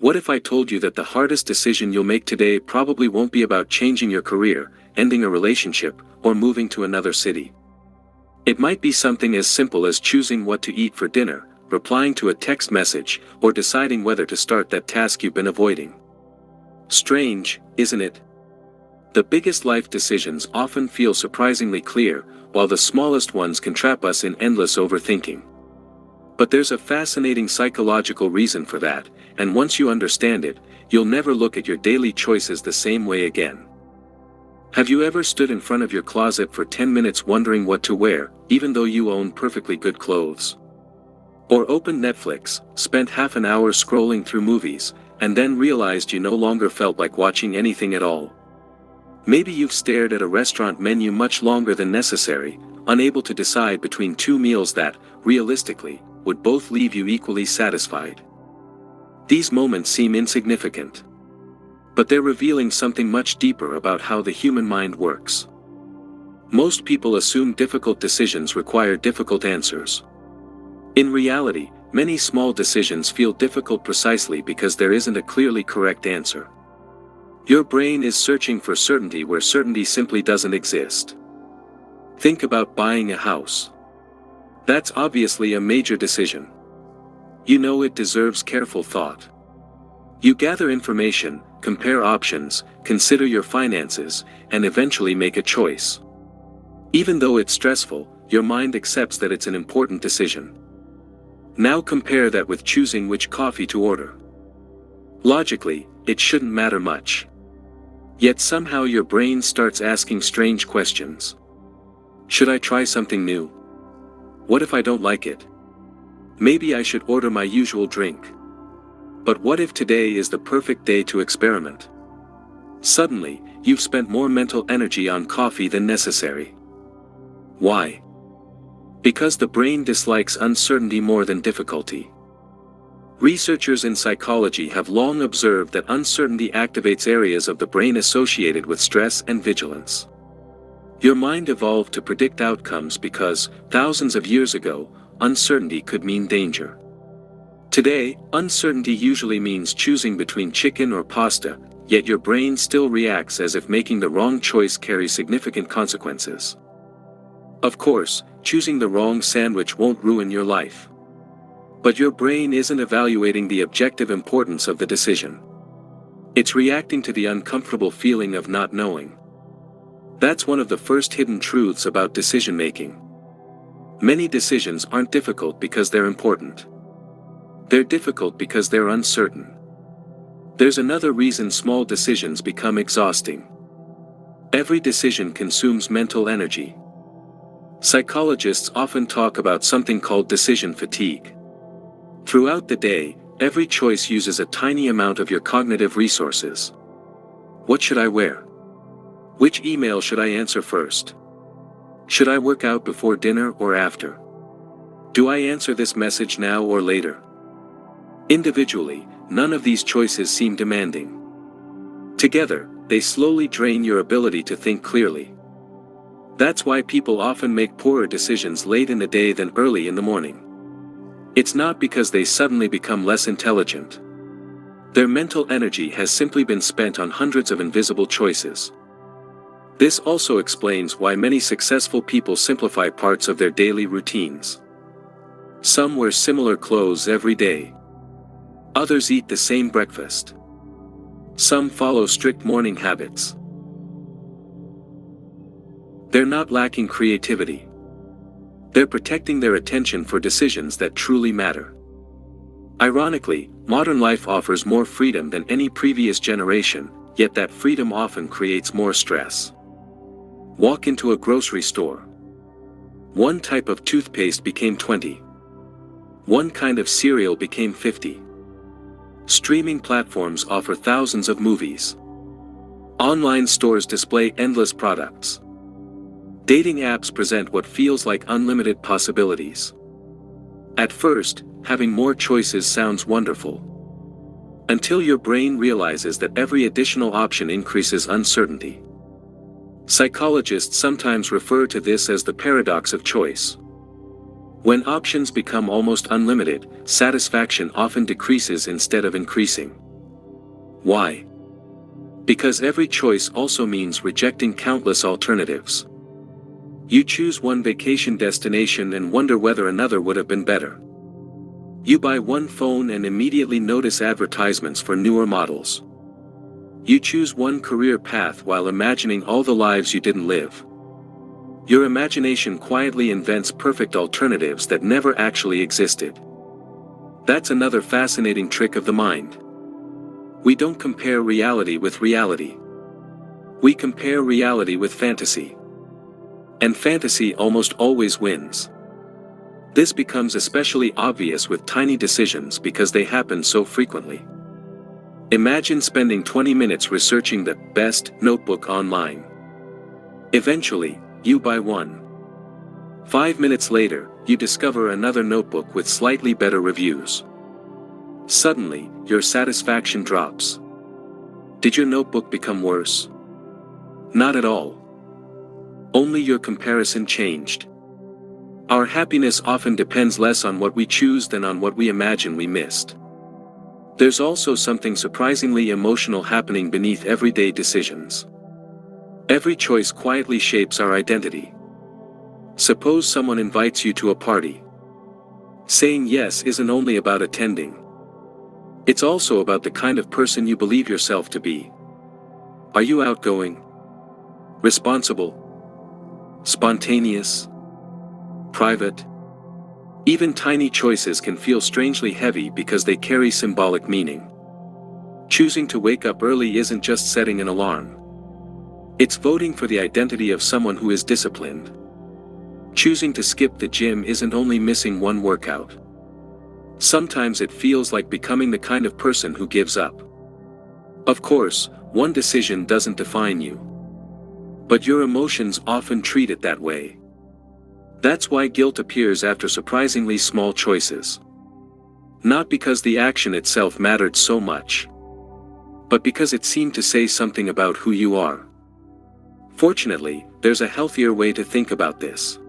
What if I told you that the hardest decision you'll make today probably won't be about changing your career, ending a relationship, or moving to another city? It might be something as simple as choosing what to eat for dinner, replying to a text message, or deciding whether to start that task you've been avoiding. Strange, isn't it? The biggest life decisions often feel surprisingly clear, while the smallest ones can trap us in endless overthinking. But there's a fascinating psychological reason for that, and once you understand it, you'll never look at your daily choices the same way again. Have you ever stood in front of your closet for 10 minutes wondering what to wear, even though you own perfectly good clothes? Or opened Netflix, spent half an hour scrolling through movies, and then realized you no longer felt like watching anything at all? Maybe you've stared at a restaurant menu much longer than necessary, unable to decide between two meals that, realistically, would both leave you equally satisfied. These moments seem insignificant. But they're revealing something much deeper about how the human mind works. Most people assume difficult decisions require difficult answers. In reality, many small decisions feel difficult precisely because there isn't a clearly correct answer. Your brain is searching for certainty where certainty simply doesn't exist. Think about buying a house. That's obviously a major decision. You know it deserves careful thought. You gather information, compare options, consider your finances, and eventually make a choice. Even though it's stressful, your mind accepts that it's an important decision. Now compare that with choosing which coffee to order. Logically, it shouldn't matter much. Yet somehow your brain starts asking strange questions. Should I try something new? What if I don't like it? Maybe I should order my usual drink. But what if today is the perfect day to experiment? Suddenly, you've spent more mental energy on coffee than necessary. Why? Because the brain dislikes uncertainty more than difficulty. Researchers in psychology have long observed that uncertainty activates areas of the brain associated with stress and vigilance. Your mind evolved to predict outcomes because, thousands of years ago, uncertainty could mean danger. Today, uncertainty usually means choosing between chicken or pasta, yet your brain still reacts as if making the wrong choice carries significant consequences. Of course, choosing the wrong sandwich won't ruin your life. But your brain isn't evaluating the objective importance of the decision. It's reacting to the uncomfortable feeling of not knowing. That's one of the first hidden truths about decision-making. Many decisions aren't difficult because they're important. They're difficult because they're uncertain. There's another reason small decisions become exhausting. Every decision consumes mental energy. Psychologists often talk about something called decision fatigue. Throughout the day, every choice uses a tiny amount of your cognitive resources. What should I wear? Which email should I answer first? Should I work out before dinner or after? Do I answer this message now or later? Individually, none of these choices seem demanding. Together, they slowly drain your ability to think clearly. That's why people often make poorer decisions late in the day than early in the morning. It's not because they suddenly become less intelligent. Their mental energy has simply been spent on hundreds of invisible choices. This also explains why many successful people simplify parts of their daily routines. Some wear similar clothes every day. Others eat the same breakfast. Some follow strict morning habits. They're not lacking creativity. They're protecting their attention for decisions that truly matter. Ironically, modern life offers more freedom than any previous generation, yet that freedom often creates more stress. Walk into a grocery store. One type of toothpaste became 20. One kind of cereal became 50. Streaming platforms offer thousands of movies. Online stores display endless products. Dating apps present what feels like unlimited possibilities. At first, having more choices sounds wonderful. Until your brain realizes that every additional option increases uncertainty. Psychologists sometimes refer to this as the paradox of choice. When options become almost unlimited, satisfaction often decreases instead of increasing. Why? Because every choice also means rejecting countless alternatives. You choose one vacation destination and wonder whether another would have been better. You buy one phone and immediately notice advertisements for newer models. You choose one career path while imagining all the lives you didn't live. Your imagination quietly invents perfect alternatives that never actually existed. That's another fascinating trick of the mind. We don't compare reality with reality. We compare reality with fantasy. And fantasy almost always wins. This becomes especially obvious with tiny decisions because they happen so frequently. Imagine spending 20 minutes researching the best notebook online. Eventually, you buy one. 5 minutes later, you discover another notebook with slightly better reviews. Suddenly, your satisfaction drops. Did your notebook become worse? Not at all. Only your comparison changed. Our happiness often depends less on what we choose than on what we imagine we missed. There's also something surprisingly emotional happening beneath everyday decisions. Every choice quietly shapes our identity. Suppose someone invites you to a party. Saying yes isn't only about attending. It's also about the kind of person you believe yourself to be. Are you outgoing? Responsible? Spontaneous? Private? Even tiny choices can feel strangely heavy because they carry symbolic meaning. Choosing to wake up early isn't just setting an alarm. It's voting for the identity of someone who is disciplined. Choosing to skip the gym isn't only missing one workout. Sometimes it feels like becoming the kind of person who gives up. Of course, one decision doesn't define you. But your emotions often treat it that way. That's why guilt appears after surprisingly small choices. Not because the action itself mattered so much, but because it seemed to say something about who you are. Fortunately, there's a healthier way to think about this.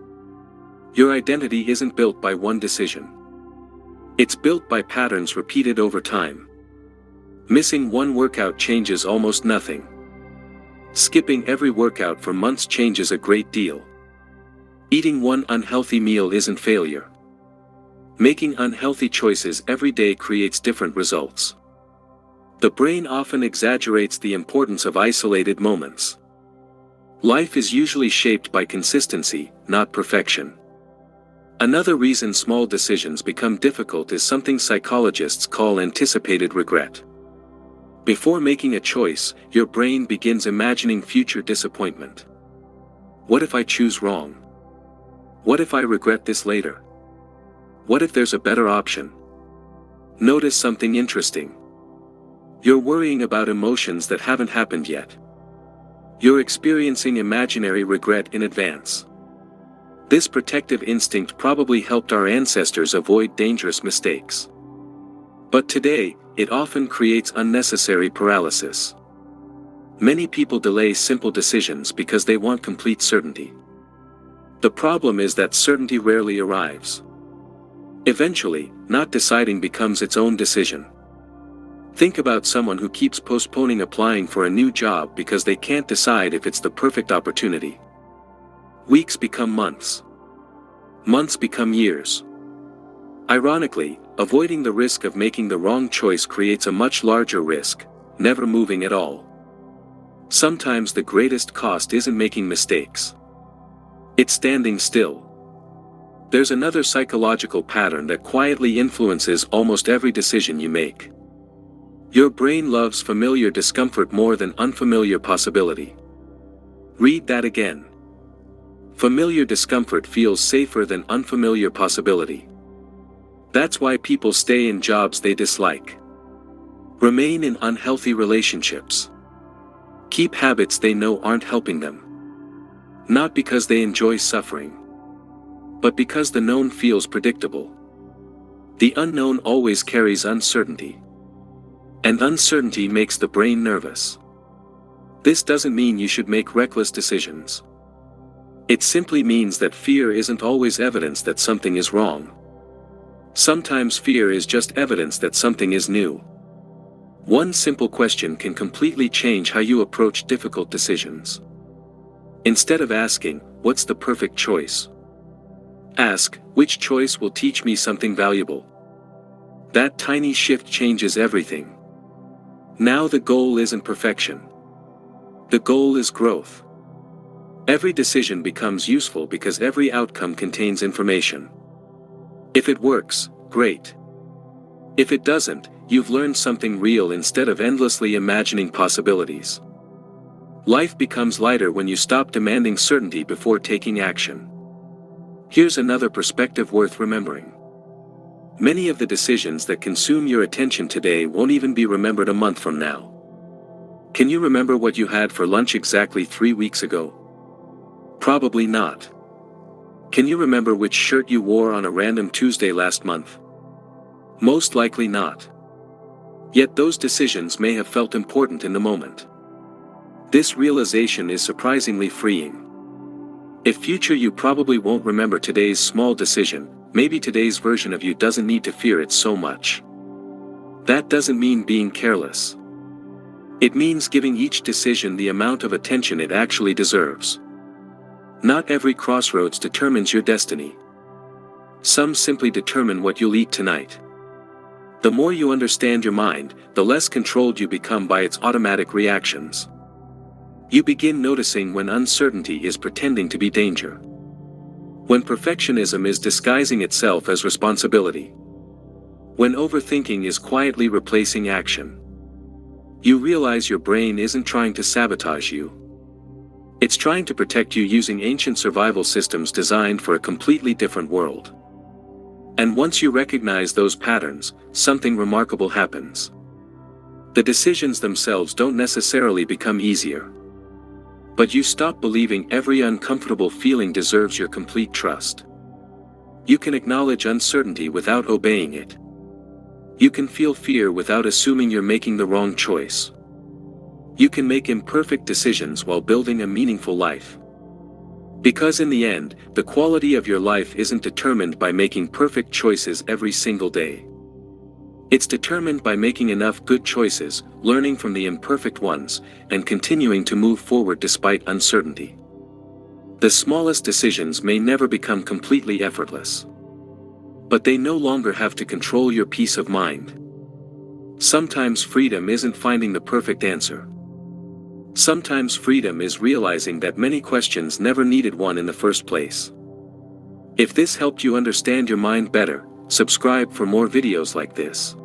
Your identity isn't built by one decision. It's built by patterns repeated over time. Missing one workout changes almost nothing. Skipping every workout for months changes a great deal. Eating one unhealthy meal isn't failure. Making unhealthy choices every day creates different results. The brain often exaggerates the importance of isolated moments. Life is usually shaped by consistency, not perfection. Another reason small decisions become difficult is something psychologists call anticipated regret. Before making a choice, your brain begins imagining future disappointment. What if I choose wrong? What if I regret this later? What if there's a better option? Notice something interesting. You're worrying about emotions that haven't happened yet. You're experiencing imaginary regret in advance. This protective instinct probably helped our ancestors avoid dangerous mistakes. But today, it often creates unnecessary paralysis. Many people delay simple decisions because they want complete certainty. The problem is that certainty rarely arrives. Eventually, not deciding becomes its own decision. Think about someone who keeps postponing applying for a new job because they can't decide if it's the perfect opportunity. Weeks become months. Months become years. Ironically, avoiding the risk of making the wrong choice creates a much larger risk, never moving at all. Sometimes the greatest cost isn't making mistakes. It's standing still. There's another psychological pattern that quietly influences almost every decision you make. Your brain loves familiar discomfort more than unfamiliar possibility. Read that again. Familiar discomfort feels safer than unfamiliar possibility. That's why people stay in jobs they dislike. Remain in unhealthy relationships. Keep habits they know aren't helping them. Not because they enjoy suffering, but because the known feels predictable. The unknown always carries uncertainty. And uncertainty makes the brain nervous. This doesn't mean you should make reckless decisions. It simply means that fear isn't always evidence that something is wrong. Sometimes fear is just evidence that something is new. One simple question can completely change how you approach difficult decisions. Instead of asking, "What's the perfect choice?" ask, "Which choice will teach me something valuable?" That tiny shift changes everything. Now the goal isn't perfection. The goal is growth. Every decision becomes useful because every outcome contains information. If it works, great. If it doesn't, you've learned something real instead of endlessly imagining possibilities. Life becomes lighter when you stop demanding certainty before taking action. Here's another perspective worth remembering. Many of the decisions that consume your attention today won't even be remembered a month from now. Can you remember what you had for lunch exactly 3 weeks ago? Probably not. Can you remember which shirt you wore on a random Tuesday last month? Most likely not. Yet those decisions may have felt important in the moment. This realization is surprisingly freeing. If future you probably won't remember today's small decision, maybe today's version of you doesn't need to fear it so much. That doesn't mean being careless. It means giving each decision the amount of attention it actually deserves. Not every crossroads determines your destiny. Some simply determine what you'll eat tonight. The more you understand your mind, the less controlled you become by its automatic reactions. You begin noticing when uncertainty is pretending to be danger. When perfectionism is disguising itself as responsibility. When overthinking is quietly replacing action. You realize your brain isn't trying to sabotage you. It's trying to protect you using ancient survival systems designed for a completely different world. And once you recognize those patterns, something remarkable happens. The decisions themselves don't necessarily become easier. But you stop believing every uncomfortable feeling deserves your complete trust. You can acknowledge uncertainty without obeying it. You can feel fear without assuming you're making the wrong choice. You can make imperfect decisions while building a meaningful life. Because in the end, the quality of your life isn't determined by making perfect choices every single day. It's determined by making enough good choices, learning from the imperfect ones, and continuing to move forward despite uncertainty. The smallest decisions may never become completely effortless. But they no longer have to control your peace of mind. Sometimes freedom isn't finding the perfect answer. Sometimes freedom is realizing that many questions never needed one in the first place. If this helped you understand your mind better, subscribe for more videos like this.